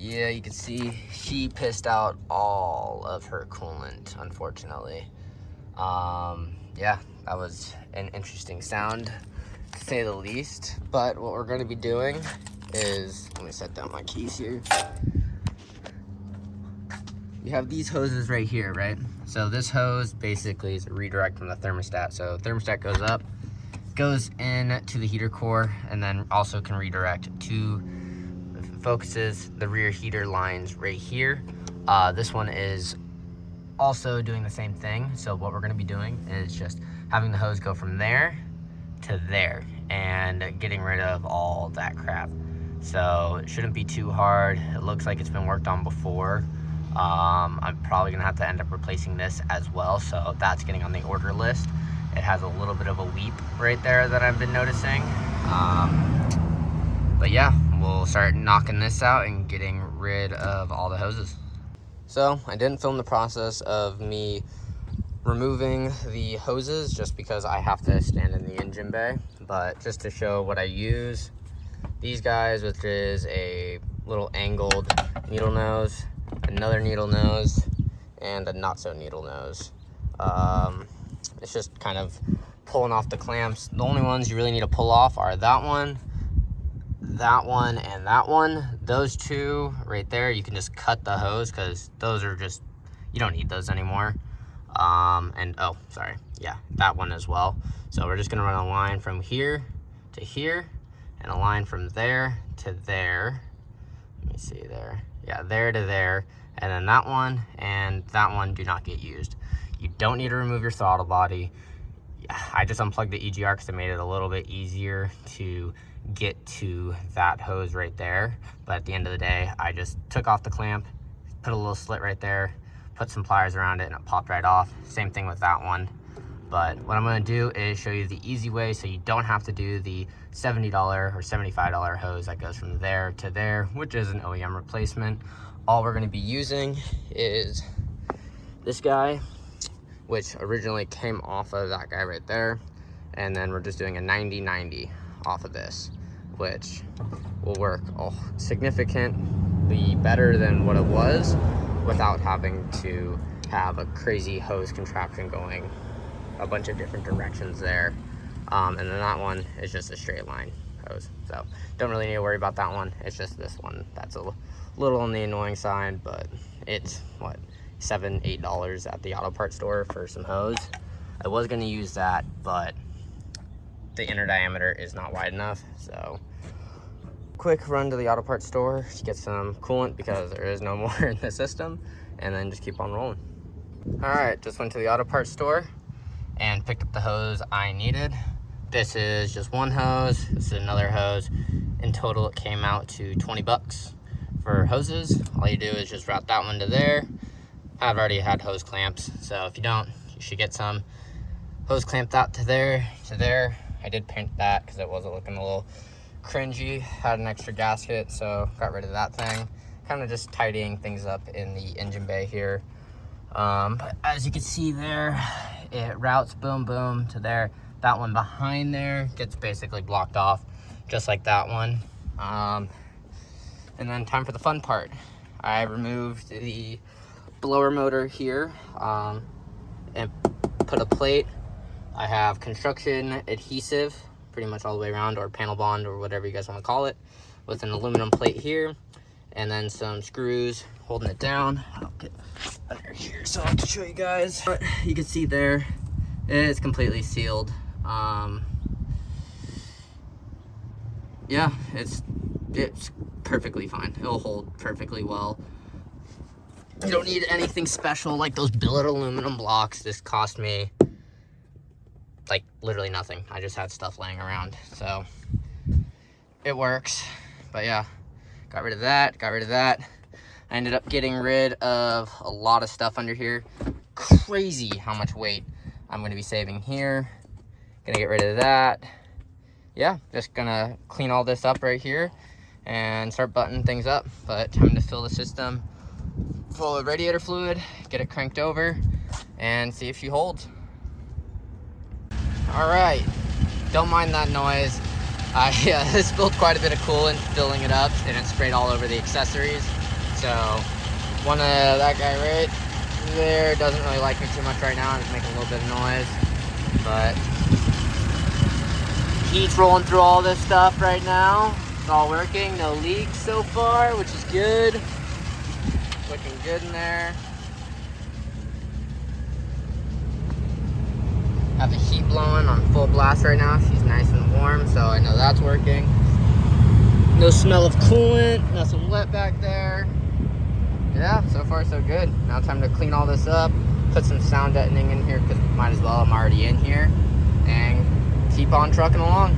Yeah, you can see she pissed out all of her coolant, unfortunately. Yeah, that was an interesting sound, to say the least. But what we're going to be doing is, let me set down my keys here. You have these hoses right here, right? So this hose basically is a redirect from the thermostat. So thermostat goes up, goes in to the heater core, and then also can redirect to, focuses the rear heater lines right here. This one is also doing the same thing. So what we're gonna be doing is just having the hose go from there to there and getting rid of all that crap. So it shouldn't be too hard. It looks like it's been worked on before. I'm probably gonna have to end up replacing this as well, so that's getting on the order list. It has a little bit of a weep right there that I've been noticing. But yeah, we'll start knocking this out and getting rid of all the hoses. So I didn't film the process of me removing the hoses just because I have to stand in the engine bay, but just to show what I use, these guys, which is a little angled needle nose, another needle nose, and a not so needle nose. It's just kind of pulling off the clamps. The only ones you really need to pull off are that one, and that one. Those two right there, you can just cut the hose because those are just, you don't need those anymore. And oh, sorry, yeah, that one as well. So we're just gonna run a line from here to here and a line from there to there. Let me see there. Yeah, there to there, and then that one and that one do not get used. You don't need to remove your throttle body. I just unplugged the EGR because it made it a little bit easier to get to that hose right there. But at the end of the day, I just took off the clamp, put a little slit right there, put some pliers around it, and it popped right off. Same thing with that one. But what I'm gonna do is show you the easy way so you don't have to do the $70 or $75 hose that goes from there to there, which is an OEM replacement. All we're gonna be using is this guy, which originally came off of that guy right there. And then we're just doing a 90-90 off of this, which will work significantly better than what it was without having to have a crazy hose contraption going a bunch of different directions there. And then that one is just a straight line hose. So don't really need to worry about that one. It's just this one that's a little on the annoying side, but it's what, $7-8 at the auto parts store for some hose. I was gonna use that, but the inner diameter is not wide enough. So quick run to the auto parts store to get some coolant because there is no more in the system, and then just keep on rolling. All right, just went to the auto parts store and picked up the hose I needed. This is just one hose, this is another hose. In total, it came out to 20 bucks for hoses. All you do is just route that one to there. I've already had hose clamps, so if you don't, you should get some. Hose clamped out to there, to there. I did paint that because it was looking a little cringy. Had an extra gasket, so got rid of that thing. Kind of just tidying things up in the engine bay here. But as you can see there, it routes boom, boom to there. That one behind there gets basically blocked off, just like that one. And then time for the fun part. I removed the blower motor here and put a plate. I have construction adhesive pretty much all the way around, or panel bond, or whatever you guys want to call it, with an aluminum plate here, and then some screws holding it down. I'll get under here so I can show you guys. But you can see there, it's completely sealed. Yeah, it's perfectly fine. It'll hold perfectly well. You don't need anything special like those billet aluminum blocks. This cost me like literally nothing. I just had stuff laying around, so it works. But yeah, got rid of that, got rid of that. I ended up getting rid of a lot of stuff under here. Crazy how much weight I'm gonna be saving here. Gonna get rid of that. Yeah, just gonna clean all this up right here and start buttoning things up. But time to fill the system full of radiator fluid, get it cranked over, and see if she holds. All right, don't mind that noise. I spilled quite a bit of coolant filling it up, and it sprayed all over the accessories. So one of that guy right there doesn't really like me too much right now. It's making a little bit of noise, but heat's rolling through all this stuff right now. It's all working, no leaks so far, which is good. Looking good in there. Have the heat blowing on full blast right now. She's nice and warm, so I know that's working. No smell of coolant, nothing wet back there. Yeah, so far so good. Now time to clean all this up, put some sound deadening in here because might as well, I'm already in here, and keep on trucking along.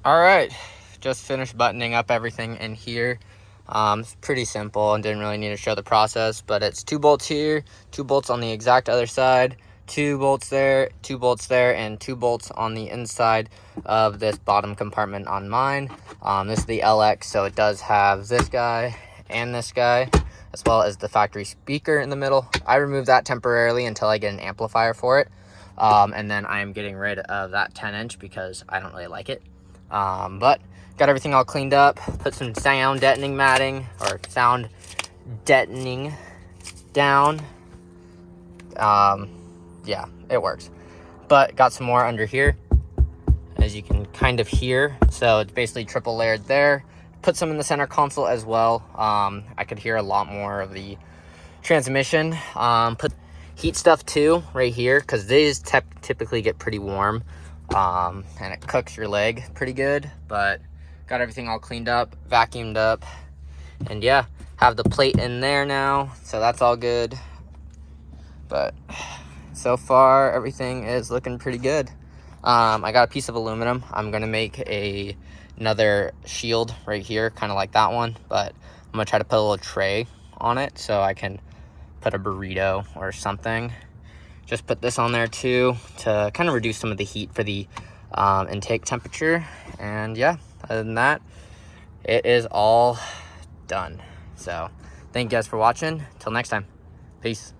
All right, just finished buttoning up everything in here. It's pretty simple and didn't really need to show the process, but it's 2 bolts here, 2 bolts on the exact other side, 2 bolts there, 2 bolts there, and 2 bolts on the inside of this bottom compartment on mine. This is the LX, so it does have this guy and this guy, as well as the factory speaker in the middle. I removed that temporarily until I get an amplifier for it. And then I am getting rid of that 10-inch because I don't really like it. But got everything all cleaned up, put some sound deadening matting or sound deadening down. Yeah, it works. But got some more under here, as you can kind of hear. So it's basically triple layered there. Put some in the center console as well. I could hear a lot more of the transmission. Put heat stuff too right here, because these typically get pretty warm. And it cooks your leg pretty good, but got everything all cleaned up, vacuumed up, and yeah, have the plate in there now, so that's all good. But so far everything is looking pretty good. I got a piece of aluminum. I'm gonna make another shield right here, kind of like that one, but I'm gonna try to put a little tray on it so I can put a burrito or something. Just put this on there too to kind of reduce some of the heat for the intake temperature. And yeah, other than that, it is all done. So thank you guys for watching. Till next time, peace.